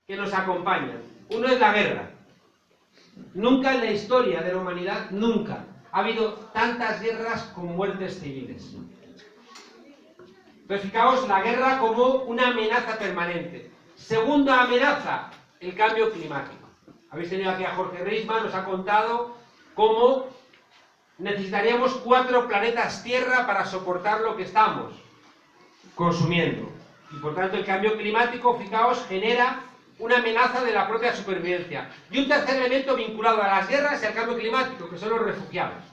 que nos acompañan. Uno es la guerra. Nunca en la historia de la humanidad, nunca, ha habido tantas guerras con muertes civiles. Pero fijaos, la guerra como una amenaza permanente. Segunda amenaza, el cambio climático. Habéis tenido aquí a Jorge Reisman, nos ha contado cómo necesitaríamos 4 planetas Tierra para soportar lo que estamos consumiendo. Y por tanto el cambio climático, fijaos, genera una amenaza de la propia supervivencia. Y un tercer elemento vinculado a las guerras y al cambio climático, que son los refugiados.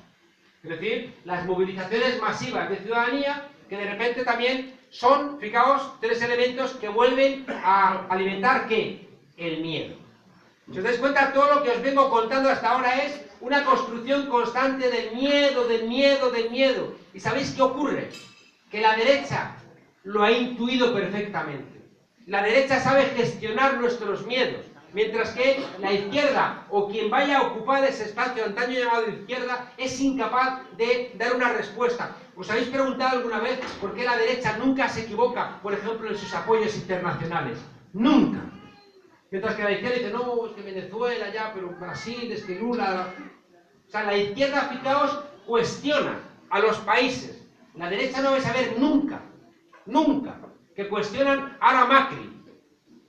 Es decir, las movilizaciones masivas de ciudadanía, que de repente también son, fijaos, 3 elementos que vuelven a alimentar, ¿qué? El miedo. Si os dais cuenta, todo lo que os vengo contando hasta ahora es una construcción constante del miedo, del miedo, del miedo. ¿Y sabéis qué ocurre? Que la derecha lo ha intuido perfectamente. La derecha sabe gestionar nuestros miedos, mientras que la izquierda, o quien vaya a ocupar ese espacio antaño llamado izquierda, es incapaz de dar una respuesta. ¿Os habéis preguntado alguna vez por qué la derecha nunca se equivoca, por ejemplo, en sus apoyos internacionales? ¡Nunca! Mientras que la izquierda dice, no, es que Venezuela ya, pero Brasil, es que Lula... O sea, la izquierda, fijaos, cuestiona a los países. La derecha no va a saber nunca, nunca, que cuestionan ahora a Macri.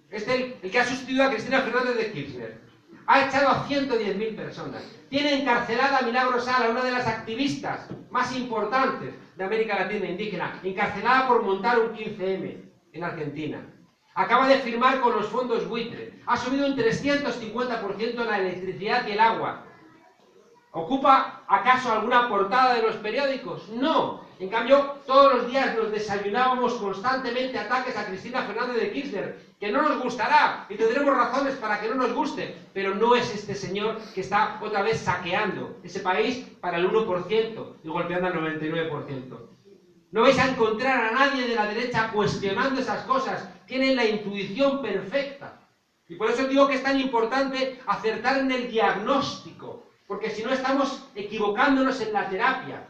El que ha sustituido a Cristina Fernández de Kirchner. Ha echado a 110.000 personas. Tiene encarcelada a Milagros Sala, una de las activistas más importantes de América Latina indígena, encarcelada por montar un 15M en Argentina. Acaba de firmar con los fondos buitre. Ha subido un 350% la electricidad y el agua. ¿Ocupa acaso alguna portada de los periódicos? No. En cambio, todos los días nos desayunábamos constantemente ataques a Cristina Fernández de Kirchner, que no nos gustará, y tendremos razones para que no nos guste, pero no es este señor que está otra vez saqueando ese país para el 1% y golpeando al 99%. No vais a encontrar a nadie de la derecha cuestionando esas cosas. Tienen la intuición perfecta. Y por eso digo que es tan importante acertar en el diagnóstico, porque si no estamos equivocándonos en la terapia.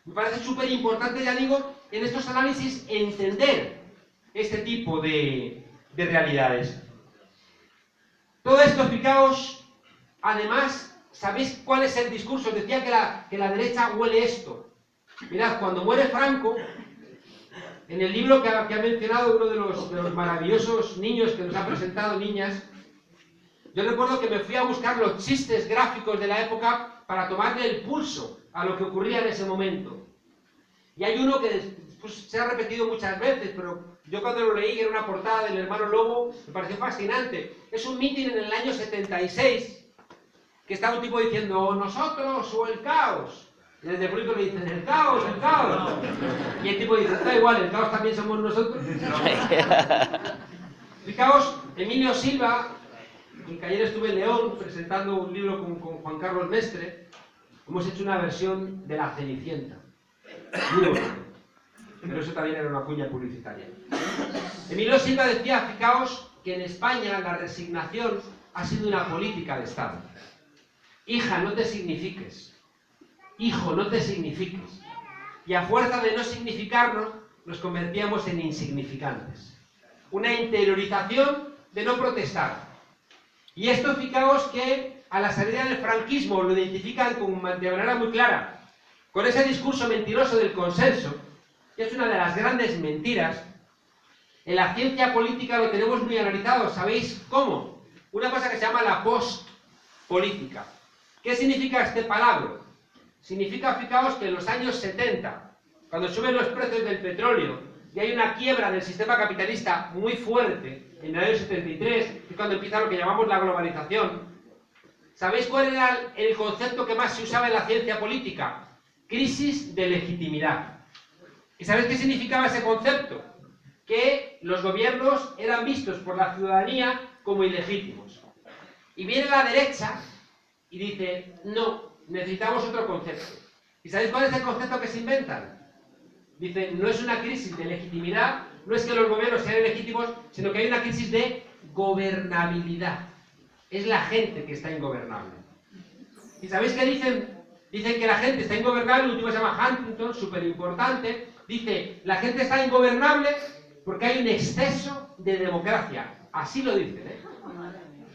Me parece súper importante, ya digo, en estos análisis entender este tipo de realidades. Todo esto, fijaos, además, ¿sabéis cuál es el discurso? Decía que la derecha huele esto. Mirad, cuando muere Franco, en el libro que ha mencionado uno de los maravillosos niños que nos ha presentado, niñas, yo recuerdo que me fui a buscar los chistes gráficos de la época para tomarle el pulso a lo que ocurría en ese momento. Y hay uno que después se ha repetido muchas veces, pero yo cuando lo leí, que era una portada del hermano Lobo, me pareció fascinante. Es un mitin en el año 76, que está un tipo diciendo, o nosotros o el caos. Y desde el público le dicen, el caos, el caos. Y el tipo dice, da igual, el caos también somos nosotros. Fijaos, Emilio Silva, que ayer estuve en León presentando un libro con Juan Carlos Mestre, hemos hecho una versión de La Cenicienta. Muy bonito. Pero eso también era una cuña publicitaria. Emilio Silva decía, fijaos, que en España la resignación ha sido una política de Estado. Hija, no te signifiques. Hijo, no te signifiques. Y a fuerza de no significarnos, nos convertíamos en insignificantes. Una interiorización de no protestar. Y esto, fijaos que a la salida del franquismo lo identifican de manera muy clara, con ese discurso mentiroso del consenso, que es una de las grandes mentiras. En la ciencia política lo tenemos muy analizado. ¿Sabéis cómo? Una cosa que se llama la postpolítica. ¿Qué significa este palabra? Significa, fijaos, que en los años 70, cuando suben los precios del petróleo y hay una quiebra del sistema capitalista muy fuerte, en el año 73, que es cuando empieza lo que llamamos la globalización, ¿sabéis cuál era el concepto que más se usaba en la ciencia política? Crisis de legitimidad. ¿Y sabéis qué significaba ese concepto? Que los gobiernos eran vistos por la ciudadanía como ilegítimos. Y viene la derecha y dice, no, necesitamos otro concepto. ¿Y sabéis cuál es el concepto que se inventan? Dicen, no es una crisis de legitimidad, no es que los gobiernos sean ilegítimos, sino que hay una crisis de gobernabilidad. Es la gente que está ingobernable. ¿Y sabéis qué dicen? Dicen que la gente está ingobernable, el último se llama Huntington, súper importante, dice, la gente está ingobernable porque hay un exceso de democracia. Así lo dicen, ¿eh?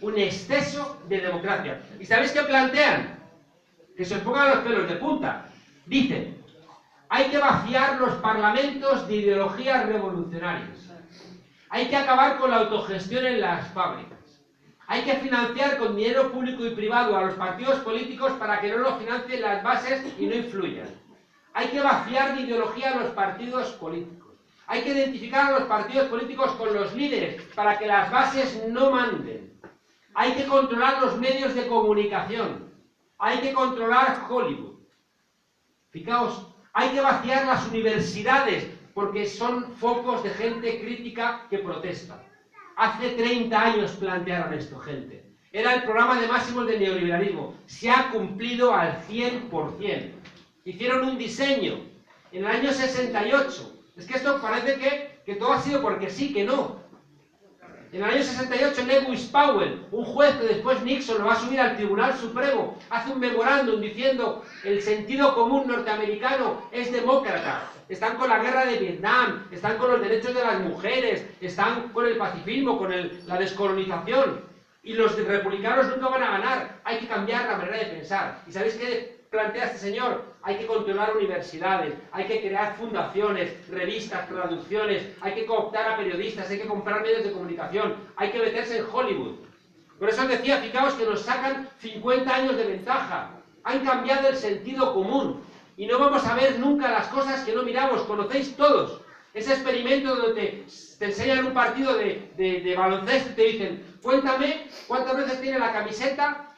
Un exceso de democracia. ¿Y sabéis qué plantean? Que se os pongan los pelos de punta. Dicen, hay que vaciar los parlamentos de ideologías revolucionarias. Hay que acabar con la autogestión en las fábricas. Hay que financiar con dinero público y privado a los partidos políticos para que no lo financien las bases y no influyan. Hay que vaciar de ideología a los partidos políticos. Hay que identificar a los partidos políticos con los líderes para que las bases no manden. Hay que controlar los medios de comunicación. Hay que controlar Hollywood. Fijaos, hay que vaciar las universidades porque son focos de gente crítica que protesta. Hace 30 años plantearon esto, gente. Era el programa de máximos del neoliberalismo. Se ha cumplido al 100%. Hicieron un diseño en el año 68. Es que esto parece que todo ha sido porque sí, que no. En el año 68, Lewis Powell, un juez que después Nixon lo va a subir al Tribunal Supremo, hace un memorándum diciendo el sentido común norteamericano es demócrata. Están con la guerra de Vietnam, están con los derechos de las mujeres, están con el pacifismo, con la descolonización. Y los republicanos nunca van a ganar. Hay que cambiar la manera de pensar. ¿Y sabéis qué plantea este señor? Hay que controlar universidades, hay que crear fundaciones, revistas, traducciones, hay que cooptar a periodistas, hay que comprar medios de comunicación, hay que meterse en Hollywood. Por eso os decía, fijaos que nos sacan 50 años de ventaja. Han cambiado el sentido común. Y no vamos a ver nunca las cosas que no miramos. Conocéis todos ese experimento donde te enseñan un partido de baloncesto y te dicen, cuéntame cuántas veces tiene la camiseta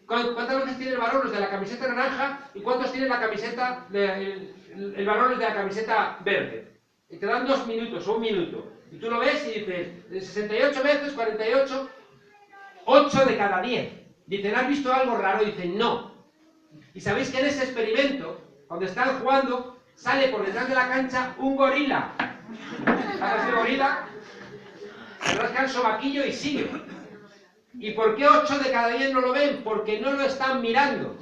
¿cuántas veces tiene el varón los de la camiseta naranja y cuántos tiene la camiseta el varón los de la camiseta verde? Y te dan 2 minutos o 1 minuto. Y tú lo ves y dices, de 68 veces, 48, 8 de cada 10. Dicen, ¿has visto algo raro? Dicen, no. Y sabéis que en ese experimento, cuando están jugando, sale por detrás de la cancha un gorila. ¿Sabes ese gorila? Se rasca el sobaquillo y sigue. ¿Y por qué 8 de cada 10 no lo ven? Porque no lo están mirando.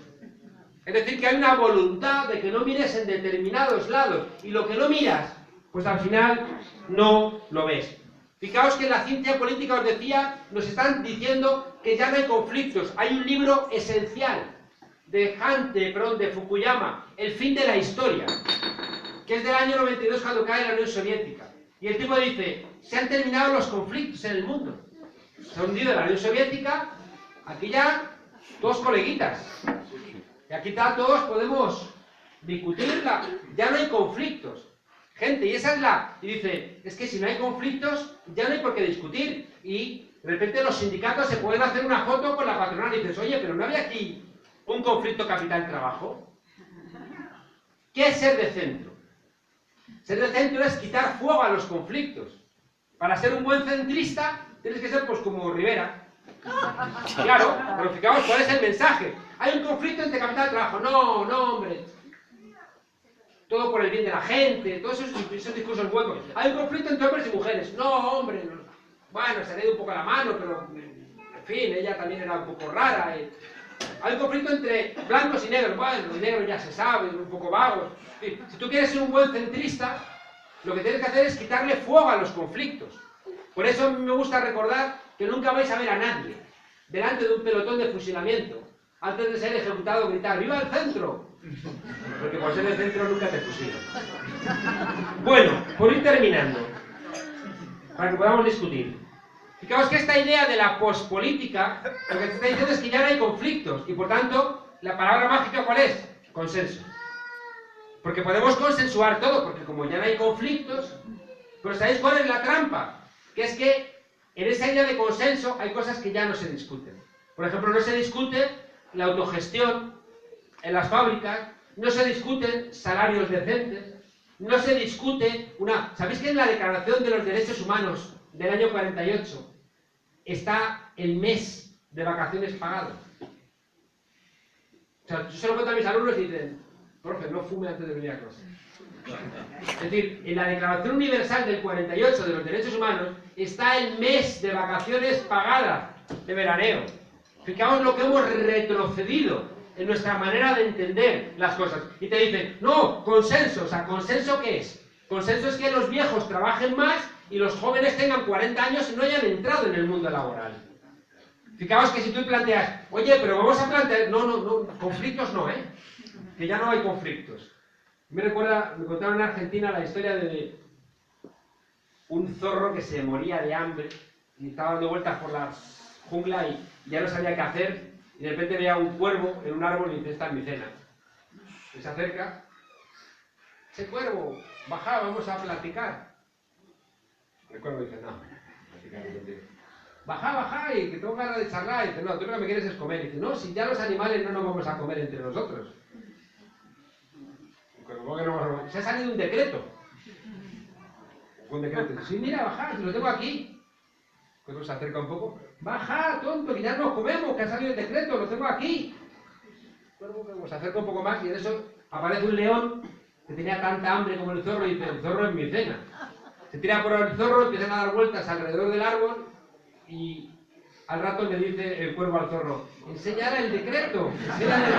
Es decir, que hay una voluntad de que no mires en determinados lados. Y lo que no miras, pues al final no lo ves. Fijaos que en la ciencia política, os decía, nos están diciendo que ya no hay conflictos. Hay un libro esencial de Fukuyama, El fin de la historia, que es del año 92 cuando cae la Unión Soviética. Y el tipo dice, se han terminado los conflictos en el mundo. Se ha hundido la Unión Soviética, aquí ya todos coleguitas. Y aquí todos podemos discutirla, ya no hay conflictos. Gente, y esa es y dice, es que si no hay conflictos, ya no hay por qué discutir. Y de repente los sindicatos se pueden hacer una foto con la patronal y dices, oye, pero ¿no había aquí un conflicto capital-trabajo? ¿Qué es ser de centro? Ser de centro es quitar fuego a los conflictos. Para ser un buen centrista, tienes que ser pues como Rivera. Claro, pero fijaos cuál es el mensaje. Hay un conflicto entre capital y trabajo. No, no, hombre. Todo por el bien de la gente, todos esos discursos huecos. Hay un conflicto entre hombres y mujeres. No, hombre. No. Bueno, se le ha ido un poco la mano, pero en fin, ella también era un poco rara. Hay un conflicto entre blancos y negros. Bueno, los negros ya se sabe, un poco vagos. Si tú quieres ser un buen centrista, lo que tienes que hacer es quitarle fuego a los conflictos. Por eso a mí me gusta recordar que nunca vais a ver a nadie delante de un pelotón de fusilamiento antes de ser ejecutado gritar ¡viva el centro! Porque por ser el centro nunca te fusilan. Bueno, por ir terminando, para que podamos discutir. Fijaos que esta idea de la pospolítica, lo que te está diciendo es que ya no hay conflictos, y por tanto, la palabra mágica ¿cuál es? Consenso. Porque podemos consensuar todo, porque como ya no hay conflictos, pero ¿sabéis cuál es la trampa? Que es que en esa idea de consenso hay cosas que ya no se discuten. Por ejemplo, no se discute la autogestión en las fábricas, no se discuten salarios decentes, no se discute ¿Sabéis que en la Declaración de los Derechos Humanos del año 48 está el mes de vacaciones pagado? O sea, yo se lo cuento a mis alumnos y dicen, profe, no fume antes de venir a clase. Es decir, en la Declaración Universal del 48 de los Derechos Humanos está el mes de vacaciones pagadas de veraneo. Fijaos lo que hemos retrocedido en nuestra manera de entender las cosas. Y te dicen, no, consenso. O sea, ¿consenso qué es? Consenso es que los viejos trabajen más y los jóvenes tengan 40 años y no hayan entrado en el mundo laboral. Fijaos que si tú planteas, oye, pero vamos a plantear... No, conflictos no, ¿eh? Que ya no hay conflictos. Me contaron en Argentina la historia de un zorro que se moría de hambre y estaba dando vueltas por la jungla y ya no sabía qué hacer, y de repente veía un cuervo en un árbol y dice, esta es mi cena. Y se acerca, ese cuervo, baja, vamos a platicar. El cuervo dice, no, platicar no contigo. Baja, y que tengo ganas de charlar. Y dice, no, tú lo que me quieres es comer. Y dice, no, si ya los animales no nos vamos a comer entre nosotros. El cuervo, ¿cómo que no vamos a comer? Se ha salido un decreto. Un decreto. Sí, mira, baja, si lo tengo aquí. El cuervo se acerca un poco. Baja, tonto, que ya nos comemos, que ha salido el decreto, lo tengo aquí. El cuervo se acerca un poco más y en eso aparece un león que tenía tanta hambre como el zorro y dice, el zorro es mi cena. Se tira por el zorro, empiezan a dar vueltas alrededor del árbol y al rato le dice el cuervo al zorro, enséñale el decreto, enséñale el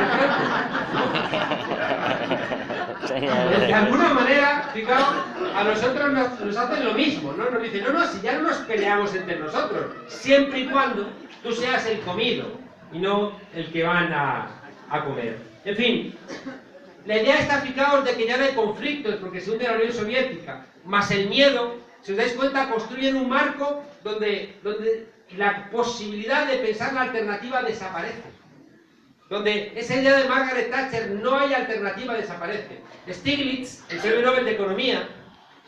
decreto. De alguna manera, fijaos, a nosotros nos hacen lo mismo, ¿no? Nos dicen, no, si ya no nos peleamos entre nosotros, siempre y cuando tú seas el comido y no el que van a comer. En fin, la idea está, fijaos, de que ya no hay conflictos porque se hunde la Unión Soviética, más el miedo, si os dais cuenta, construyen un marco donde la posibilidad de pensar la alternativa desaparece. Donde esa idea de Margaret Thatcher, no hay alternativa, desaparece. Stiglitz, el premio Nobel de Economía,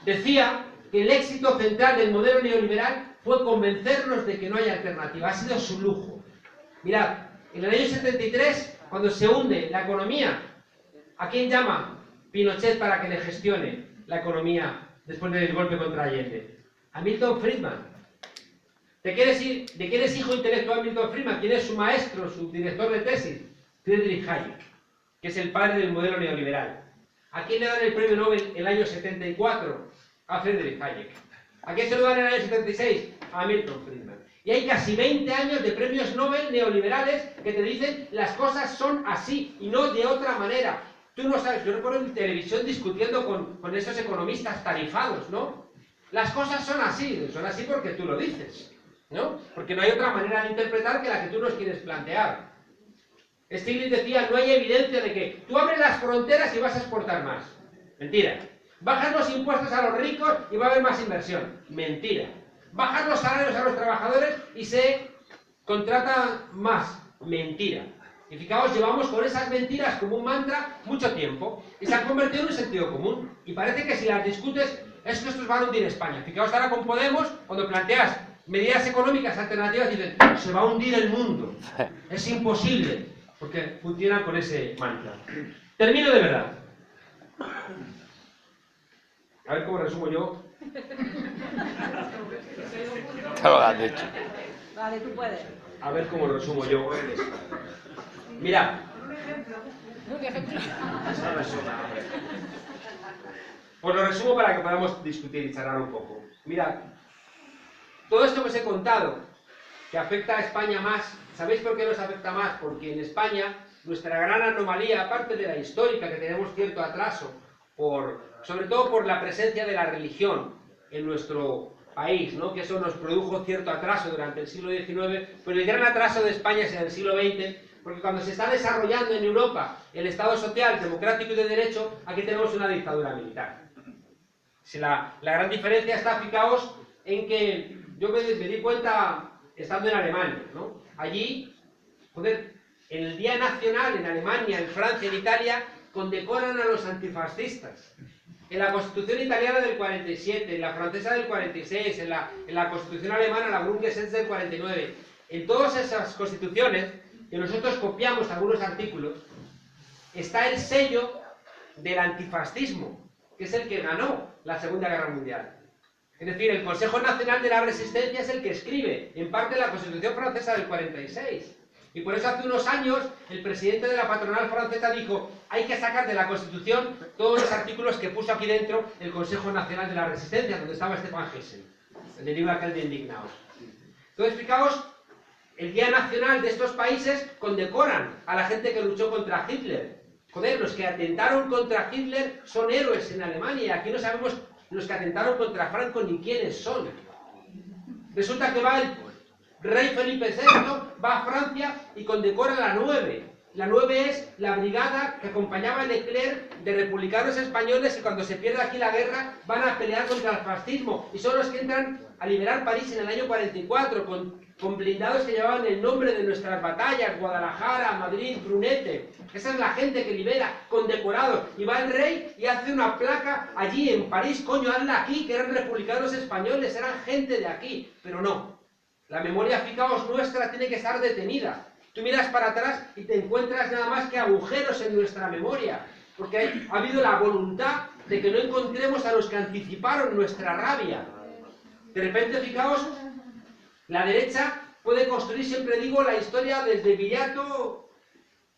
decía que el éxito central del modelo neoliberal fue convencernos de que no hay alternativa. Ha sido su lujo. Mirad, en el año 73, cuando se hunde la economía, ¿a quién llama Pinochet para que le gestione la economía después del golpe contra Allende? A Milton Friedman. ¿De quién es hijo intelectual Milton Friedman? ¿Quién es su maestro, su director de tesis? Friedrich Hayek, que es el padre del modelo neoliberal. ¿A quién le dan el premio Nobel el año 74? A Friedrich Hayek. ¿A quién se lo dan en el año 76? A Milton Friedman. Y hay casi 20 años de premios Nobel neoliberales que te dicen las cosas son así y no de otra manera. Tú no sabes, yo recuerdo en televisión discutiendo con esos economistas tarifados, ¿no? Las cosas son así porque tú lo dices, ¿no? Porque no hay otra manera de interpretar que la que tú nos quieres plantear. Stiglitz decía, no hay evidencia de que tú abres las fronteras y vas a exportar más. Mentira. Bajas los impuestos a los ricos y va a haber más inversión. Mentira. Bajas los salarios a los trabajadores y se contrata más. Mentira. Y fijaos, llevamos con esas mentiras como un mantra mucho tiempo y se han convertido en un sentido común. Y parece que si las discutes, es que estos van a hundir España. Fijaos ahora con Podemos, cuando planteas medidas económicas alternativas, dicen, se va a hundir el mundo. Es imposible, porque funcionan con ese mantra. Termino de verdad. A ver cómo resumo yo. Te lo has dicho. Vale, tú puedes. A ver cómo resumo yo. Mira. Pues lo resumo para que podamos discutir y charlar un poco. Mira, todo esto que os he contado, que afecta a España más, ¿sabéis por qué nos afecta más? Porque en España, nuestra gran anomalía, aparte de la histórica, que tenemos cierto atraso, sobre todo por la presencia de la religión en nuestro país, ¿no? Que eso nos produjo cierto atraso durante el siglo XIX, pero el gran atraso de España es en el siglo XX, porque cuando se está desarrollando en Europa el Estado social, democrático y de derecho, aquí tenemos una dictadura militar. Si la gran diferencia está, fijaos, en que yo me di cuenta estando en Alemania, ¿no? Allí, joder, en el Día Nacional en Alemania, en Francia, en Italia, condecoran a los antifascistas. En la Constitución italiana del 47, en la francesa del 46, en la Constitución alemana, la Grundgesetz del 49. En todas esas constituciones, que nosotros copiamos algunos artículos, está el sello del antifascismo, que es el que ganó la Segunda Guerra Mundial. Es decir, el Consejo Nacional de la Resistencia es el que escribe, en parte, la Constitución francesa del 46. Y por eso hace unos años el presidente de la patronal francesa dijo, hay que sacar de la Constitución todos los artículos que puso aquí dentro el Consejo Nacional de la Resistencia, donde estaba Stefan Hesse, el libro aquel de Indignados. Entonces, fijaos, el Día Nacional de estos países condecoran a la gente que luchó contra Hitler. Joder, los que atentaron contra Hitler son héroes en Alemania. Aquí no sabemos los que atentaron contra Franco ni quiénes son. Resulta que va rey Felipe VI va a Francia y condecora la 9. La 9 es la brigada que acompañaba a Leclerc de republicanos españoles y cuando se pierde aquí la guerra van a pelear contra el fascismo y son los que entran a liberar París en el año 44 con blindados que llevaban el nombre de nuestras batallas, Guadalajara, Madrid, Brunete. Esa es la gente que libera, condecorados. Y va el rey y hace una placa allí en París, coño, hazla aquí, que eran republicanos españoles, eran gente de aquí. Pero no, la memoria, fijaos, nuestra tiene que estar detenida. Tú miras para atrás y te encuentras nada más que agujeros en nuestra memoria, porque ha habido la voluntad de que no encontremos a los que anticiparon nuestra rabia. De repente, fijaos, la derecha puede construir, siempre digo, la historia desde Viriato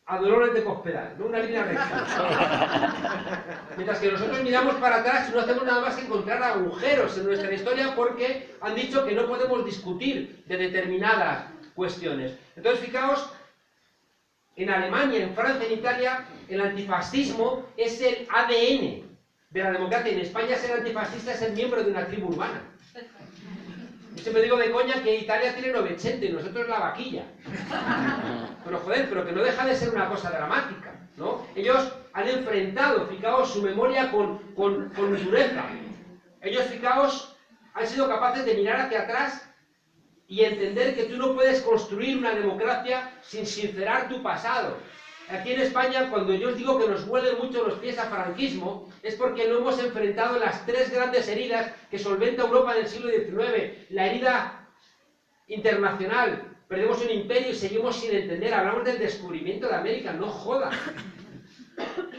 a Dolores de Cospedal, ¿no? Una línea recta. Mientras que nosotros miramos para atrás y no hacemos nada más que encontrar agujeros en nuestra historia porque han dicho que no podemos discutir de determinadas cuestiones. Entonces, fijaos, en Alemania, en Francia, en Italia, el antifascismo es el ADN de la democracia. En España ser antifascista es ser miembro de una tribu urbana. Yo siempre digo de coña que Italia tiene 980 y nosotros la vaquilla. Pero joder, pero que no deja de ser una cosa dramática, ¿no? Ellos han enfrentado, fijaos, su memoria con dureza. Ellos, fijaos, han sido capaces de mirar hacia atrás y entender que tú no puedes construir una democracia sin sincerar tu pasado. Aquí en España, cuando yo os digo que nos huelen mucho los pies a franquismo, es porque no hemos enfrentado las tres grandes heridas que solventa Europa en el siglo XIX. La herida internacional, perdemos un imperio y seguimos sin entender. Hablamos del descubrimiento de América, no jodas.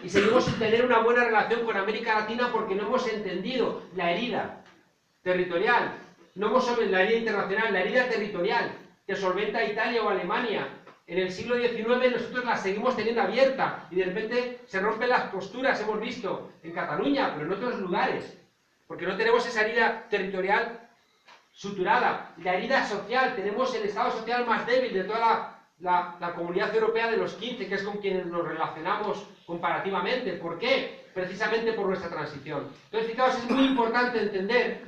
Y seguimos sin tener una buena relación con América Latina porque no hemos entendido la herida territorial. No hemos solventado la herida internacional, la herida territorial que solventa Italia o Alemania. En el siglo XIX nosotros la seguimos teniendo abierta y de repente se rompen las posturas, hemos visto en Cataluña, pero en otros lugares, porque no tenemos esa herida territorial suturada. La herida social, tenemos el Estado social más débil de toda la comunidad europea de los 15, que es con quienes nos relacionamos comparativamente. ¿Por qué? Precisamente por nuestra transición. Entonces, fijaos, es muy importante entender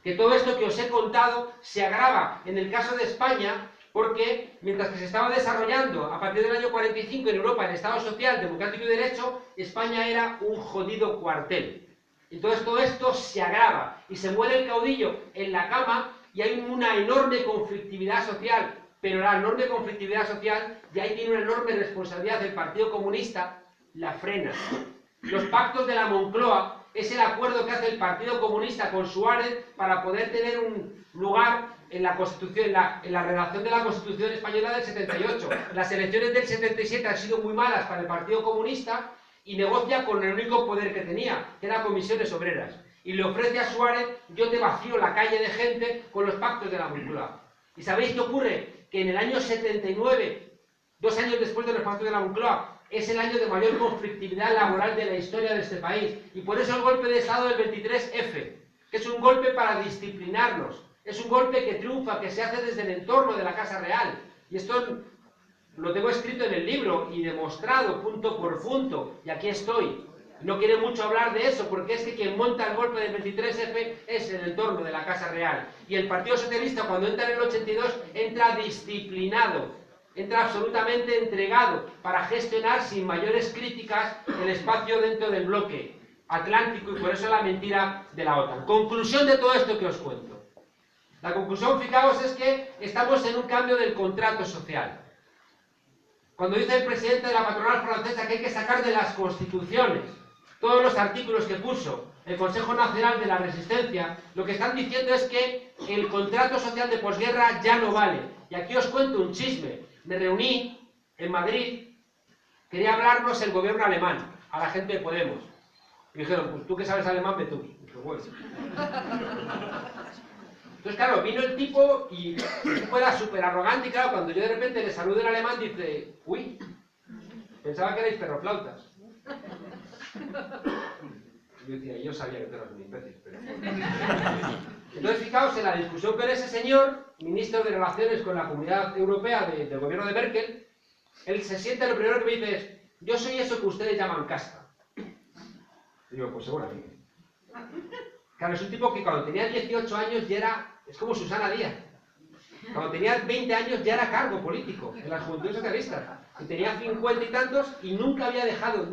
que todo esto que os he contado se agrava en el caso de España, porque mientras que se estaba desarrollando a partir del año 45 en Europa el Estado social, democrático y derecho, España era un jodido cuartel. Entonces todo esto se agrava y se muere el caudillo en la cama y hay una enorme conflictividad social, pero la enorme conflictividad social, y ahí tiene una enorme responsabilidad del Partido Comunista, la frena. Los pactos de la Moncloa es el acuerdo que hace el Partido Comunista con Suárez para poder tener un lugar en la Constitución, en la redacción de la Constitución española del 78. Las elecciones del 77 han sido muy malas para el Partido Comunista y negocia con el único poder que tenía, que era Comisiones Obreras. Y le ofrece a Suárez, yo te vacío la calle de gente con los pactos de la Moncloa. ¿Y sabéis qué ocurre? Que en el año 79, 2 años después de los pactos de la Moncloa, es el año de mayor conflictividad laboral de la historia de este país. Y por eso el golpe de Estado del 23F, que es un golpe para disciplinarnos. Es un golpe que triunfa, que se hace desde el entorno de la Casa Real. Y esto lo tengo escrito en el libro y demostrado punto por punto. Y aquí estoy. No quiere mucho hablar de eso, porque es que quien monta el golpe del 23F es el entorno de la Casa Real. Y el Partido Socialista, cuando entra en el 82, entra disciplinado. Entra absolutamente entregado para gestionar sin mayores críticas el espacio dentro del bloque atlántico y por eso la mentira de la OTAN. Conclusión de todo esto que os cuento. La conclusión, fijaos, es que estamos en un cambio del contrato social. Cuando dice el presidente de la patronal francesa que hay que sacar de las constituciones todos los artículos que puso el Consejo Nacional de la Resistencia, lo que están diciendo es que el contrato social de posguerra ya no vale. Y aquí os cuento un chisme. Me reuní en Madrid, quería hablarnos el gobierno alemán, a la gente de Podemos. Y dijeron, pues tú que sabes alemán, ve tú. Y dije, bueno. Entonces, claro, vino el tipo y fuera súper arrogante y claro, cuando yo de repente le saludo en alemán, dice, uy, pensaba que erais perroflautas. Yo decía, yo sabía que tú eras un imbécil, pero... Entonces, fijaos en la discusión con ese señor, ministro de Relaciones con la Comunidad Europea del gobierno de Merkel, él se siente, lo primero que me dice es, yo soy eso que ustedes llaman casta. Y digo, pues seguramente. Claro, es un tipo que cuando tenía 18 años ya era, es como Susana Díaz. Cuando tenía 20 años ya era cargo político en las Juventudes Socialistas. Y tenía 50 y tantos y nunca había dejado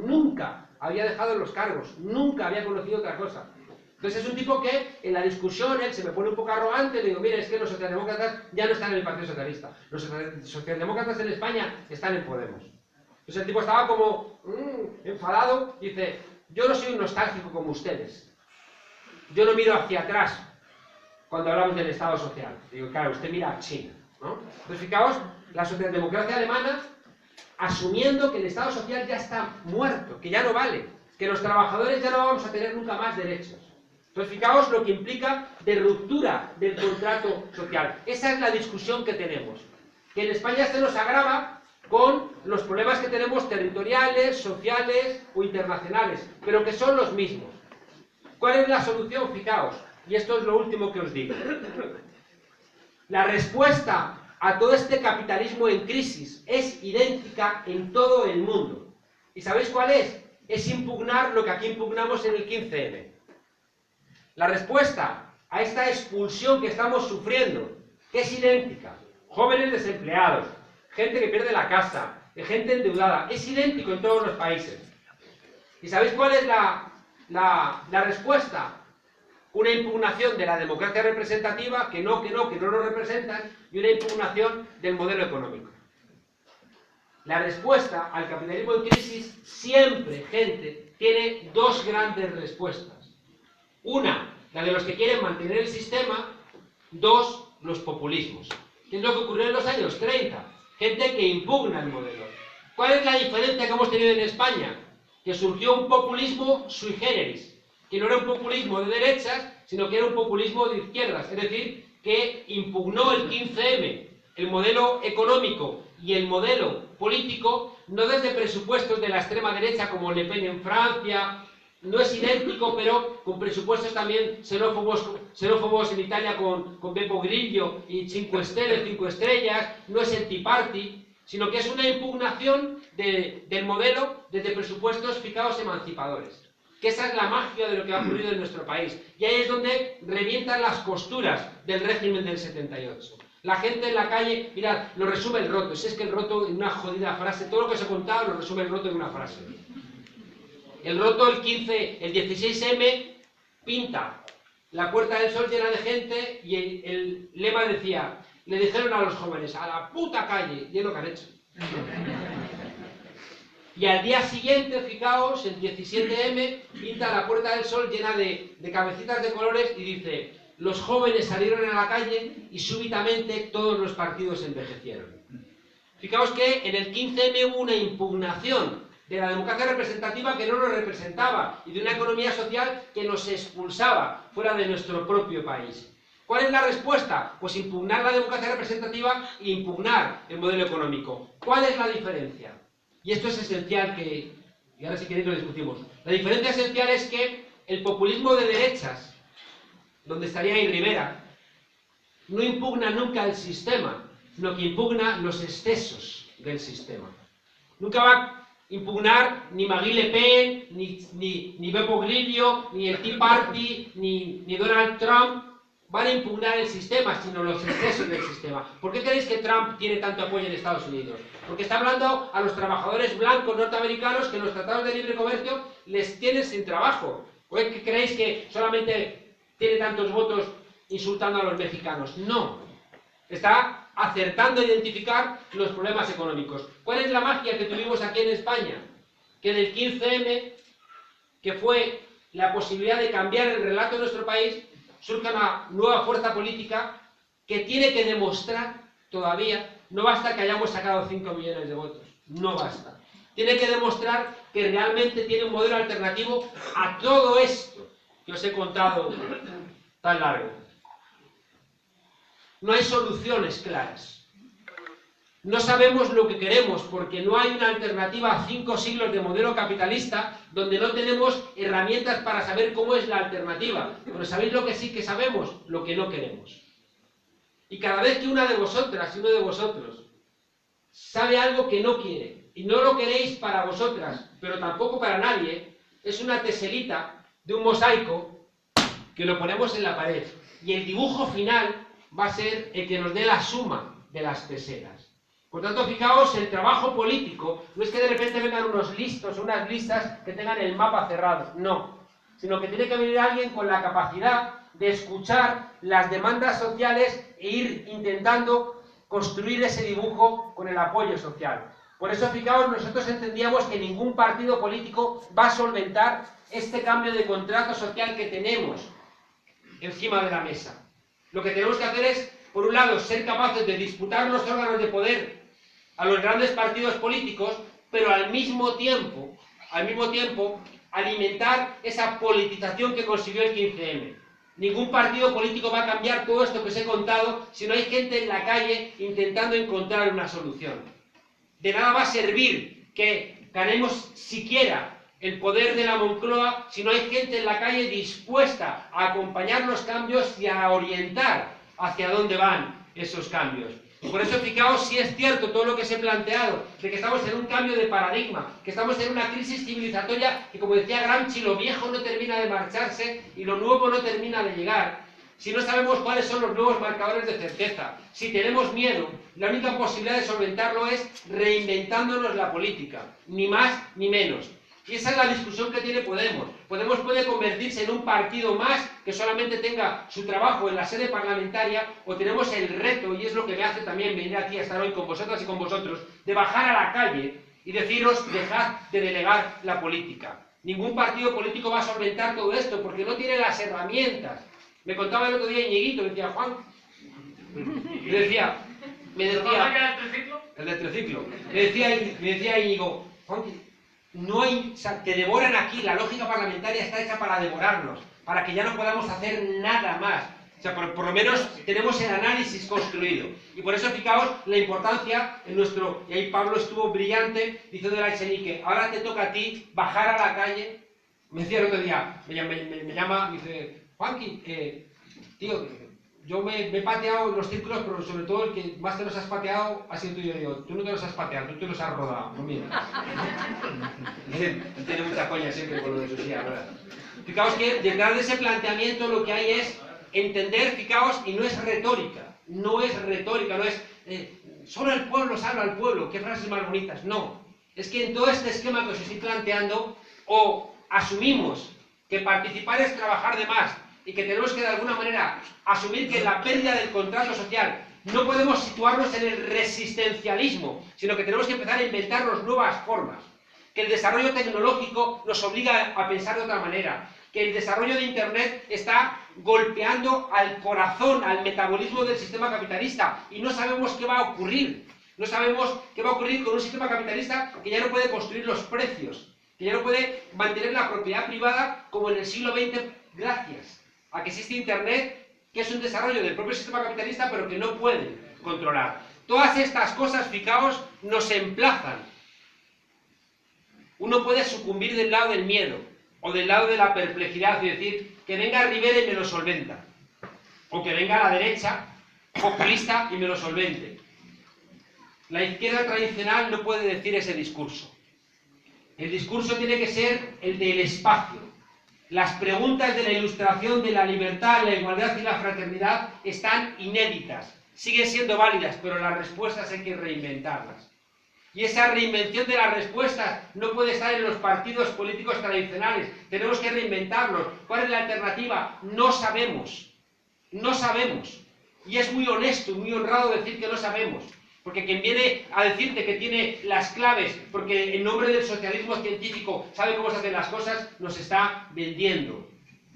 los cargos, nunca había conocido otra cosa. Entonces es un tipo que en la discusión él se me pone un poco arrogante, le digo, mire, es que los socialdemócratas ya no están en el Partido Socialista, los socialdemócratas en España están en Podemos. Entonces el tipo estaba como enfadado, dice, yo no soy un nostálgico como ustedes, yo no miro hacia atrás cuando hablamos del Estado social. Digo, claro, usted mira a China, ¿no? Entonces fijaos, la socialdemocracia alemana asumiendo que el Estado social ya está muerto, que ya no vale, que los trabajadores ya no vamos a tener nunca más derechos. Entonces, fijaos lo que implica de ruptura del contrato social. Esa es la discusión que tenemos. Que en España se nos agrava con los problemas que tenemos territoriales, sociales o internacionales, pero que son los mismos. ¿Cuál es la solución? Fijaos, y esto es lo último que os digo. La respuesta a todo este capitalismo en crisis es idéntica en todo el mundo. ¿Y sabéis cuál es? Es impugnar lo que aquí impugnamos en el 15M. La respuesta a esta expulsión que estamos sufriendo, que es idéntica, jóvenes desempleados, gente que pierde la casa, gente endeudada, es idéntico en todos los países. ¿Y sabéis cuál es la respuesta? Una impugnación de la democracia representativa, que no lo representan, y una impugnación del modelo económico. La respuesta al capitalismo en crisis, siempre, gente, tiene dos grandes respuestas. Una, la de los que quieren mantener el sistema. Dos, los populismos. ¿Qué es lo que ocurrió en los años 30? Gente que impugna el modelo. ¿Cuál es la diferencia que hemos tenido en España? Que surgió un populismo sui generis, que no era un populismo de derechas, sino que era un populismo de izquierdas, es decir, que impugnó el 15M, el modelo económico y el modelo político, no desde presupuestos de la extrema derecha como Le Pen en Francia, no es idéntico, pero con presupuestos también xenófobos en Italia con Beppe Grillo y Cinque Estrellas, no es el Tea Party, sino que es una impugnación del modelo desde presupuestos fijados emancipadores. Que esa es la magia de lo que ha ocurrido en nuestro país. Y ahí es donde revientan las costuras del régimen del 78. La gente en la calle, mirad, lo resume el Roto. Si es que el Roto, en una jodida frase, todo lo que os he contado lo resume el Roto en una frase. El Roto, el 16M, pinta la Puerta del Sol llena de gente y el lema decía, le dijeron a los jóvenes, a la puta calle, y es lo que han hecho. Y al día siguiente, fijaos, el 17M, pinta la Puerta del Sol llena de cabecitas de colores y dice, los jóvenes salieron a la calle y súbitamente todos los partidos envejecieron. Fijaos que en el 15M hubo una impugnación de la democracia representativa que no nos representaba y de una economía social que nos expulsaba fuera de nuestro propio país. ¿Cuál es la respuesta? Pues impugnar la democracia representativa e impugnar el modelo económico. ¿Cuál es la diferencia? Y esto es esencial y ahora si queréis lo discutimos. La diferencia esencial es que el populismo de derechas, donde estaría ahí Rivera, no impugna nunca el sistema, sino que impugna los excesos del sistema. Nunca va a impugnar ni Marine Le Pen, ni Beppe Grillo, ni el Tea Party, ni Donald Trump, van a impugnar el sistema, sino los excesos del sistema. ¿Por qué creéis que Trump tiene tanto apoyo en Estados Unidos? Porque está hablando a los trabajadores blancos norteamericanos que en los tratados de libre comercio les tienen sin trabajo. ¿O es que creéis que solamente tiene tantos votos insultando a los mexicanos? No. Está acertando a identificar los problemas económicos. ¿Cuál es la magia que tuvimos aquí en España? Que del 15M, que fue la posibilidad de cambiar el relato de nuestro país, surge una nueva fuerza política que tiene que demostrar todavía, no basta que hayamos sacado 5 millones de votos, no basta. Tiene que demostrar que realmente tiene un modelo alternativo a todo esto que os he contado tan largo. No hay soluciones claras. No sabemos lo que queremos porque no hay una alternativa a 5 siglos de modelo capitalista donde no tenemos herramientas para saber cómo es la alternativa. Pero ¿sabéis lo que sí que sabemos? Lo que no queremos. Y cada vez que una de vosotras y uno de vosotros sabe algo que no quiere, y no lo queréis para vosotras, pero tampoco para nadie, es una teselita de un mosaico que lo ponemos en la pared. Y el dibujo final va a ser el que nos dé la suma de las pesetas. Por tanto, fijaos, el trabajo político no es que de repente vengan unos listos, unas listas que tengan el mapa cerrado, no, sino que tiene que venir alguien con la capacidad de escuchar las demandas sociales e ir intentando construir ese dibujo con el apoyo social. Por eso, fijaos, nosotros entendíamos que ningún partido político va a solventar este cambio de contrato social que tenemos encima de la mesa. Lo que tenemos que hacer es, por un lado, ser capaces de disputar los órganos de poder a los grandes partidos políticos, pero al mismo tiempo, alimentar esa politización que consiguió el 15M. Ningún partido político va a cambiar todo esto que os he contado si no hay gente en la calle intentando encontrar una solución. De nada va a servir que ganemos siquiera el poder de la Moncloa si no hay gente en la calle dispuesta a acompañar los cambios y a orientar hacia dónde van esos cambios. Por eso, fijaos, si es cierto todo lo que os he planteado, de que estamos en un cambio de paradigma, que estamos en una crisis civilizatoria y, como decía Gramsci, lo viejo no termina de marcharse y lo nuevo no termina de llegar. Si no sabemos cuáles son los nuevos marcadores de certeza, si tenemos miedo, la única posibilidad de solventarlo es reinventándonos la política, ni más ni menos. Y esa es la discusión que tiene Podemos. Podemos puede convertirse en un partido más que solamente tenga su trabajo en la sede parlamentaria, o tenemos el reto, y es lo que me hace también venir aquí a estar hoy con vosotras y con vosotros, de bajar a la calle y deciros, dejad de delegar la política. Ningún partido político va a solventar todo esto porque no tiene las herramientas. Me contaba el otro día Iñiguito, me decía, Juan, me decía, el del triciclo, me decía Íñigo, Juan, no hay, o sea, te devoran aquí, la lógica parlamentaria está hecha para devorarnos, para que ya no podamos hacer nada más. O sea, por lo menos tenemos el análisis construido. Y por eso, fijaos, la importancia en nuestro... Y ahí Pablo estuvo brillante diciendo a Echenique, ahora te toca a ti bajar a la calle. Me decía el otro día, me llama, me dice, Juanqui, tío, yo me he pateado en los círculos, pero sobre todo el que más te los has pateado ha sido tú y yo. Digo, tú no te los has pateado, tú te los has rodado, no mira. Tiene mucha coña siempre con lo de su silla, ¿verdad? Fijaos que detrás de ese planteamiento lo que hay es entender, fijaos, y no es retórica, no es solo el pueblo salva al pueblo, qué frases más bonitas, no. Es que en todo este esquema que os estoy planteando, o asumimos que participar es trabajar de más, y que tenemos que de alguna manera asumir que la pérdida del contrato social no podemos situarnos en el resistencialismo, sino que tenemos que empezar a inventarnos nuevas formas, que el desarrollo tecnológico nos obliga a pensar de otra manera, que el desarrollo de Internet está golpeando al corazón, al metabolismo del sistema capitalista, y no sabemos qué va a ocurrir. No sabemos qué va a ocurrir con un sistema capitalista que ya no puede construir los precios, que ya no puede mantener la propiedad privada como en el siglo XX, gracias a que existe Internet, que es un desarrollo del propio sistema capitalista, pero que no puede controlar. Todas estas cosas, fijaos, nos emplazan. Uno puede sucumbir del lado del miedo, o del lado de la perplejidad, y decir, que venga Rivera y me lo solventa. O que venga la derecha populista y me lo solvente. La izquierda tradicional no puede decir ese discurso. El discurso tiene que ser el del espacio. Las preguntas de la Ilustración de la libertad, la igualdad y la fraternidad están inéditas, siguen siendo válidas, pero las respuestas hay que reinventarlas. Y esa reinvención de las respuestas no puede estar en los partidos políticos tradicionales, tenemos que reinventarlos. ¿Cuál es la alternativa? No sabemos, no sabemos. Y es muy honesto y muy honrado decir que no sabemos. Porque quien viene a decirte que tiene las claves, porque en nombre del socialismo científico sabe cómo se hacen las cosas, nos está vendiendo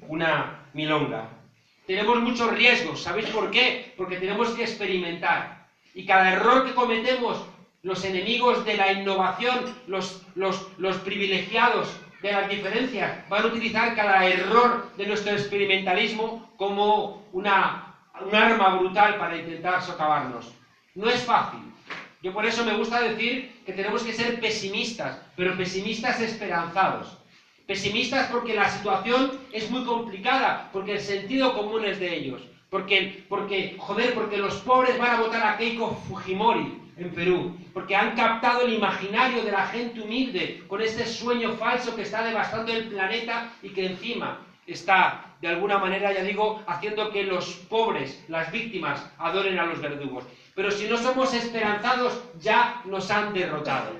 una milonga. Tenemos muchos riesgos, ¿sabéis por qué? Porque tenemos que experimentar. Y cada error que cometemos, los enemigos de la innovación, los privilegiados de las diferencias, van a utilizar cada error de nuestro experimentalismo como un arma brutal para intentar socavarnos. No es fácil. Yo por eso me gusta decir que tenemos que ser pesimistas, pero pesimistas esperanzados. Pesimistas porque la situación es muy complicada, porque el sentido común es de ellos. Porque los pobres van a votar a Keiko Fujimori en Perú, porque han captado el imaginario de la gente humilde con este sueño falso que está devastando el planeta y que encima está, de alguna manera, ya digo, haciendo que los pobres, las víctimas, adoren a los verdugos. Pero si no somos esperanzados, ya nos han derrotado.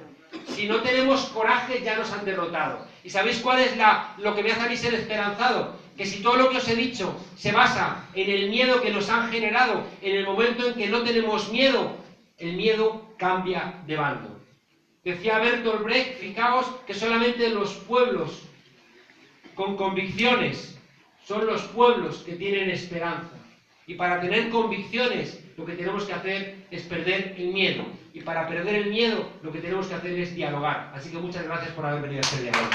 Si no tenemos coraje, ya nos han derrotado. ¿Y sabéis cuál es lo que me hace a mí ser esperanzado? Que si todo lo que os he dicho se basa en el miedo que nos han generado, en el momento en que no tenemos miedo, el miedo cambia de bando. Decía Bertolt Brecht, fijaos que solamente los pueblos con convicciones son los pueblos que tienen esperanza. Y para tener convicciones, lo que tenemos que hacer es perder el miedo. Y para perder el miedo, lo que tenemos que hacer es dialogar. Así que muchas gracias por haber venido a este diálogo.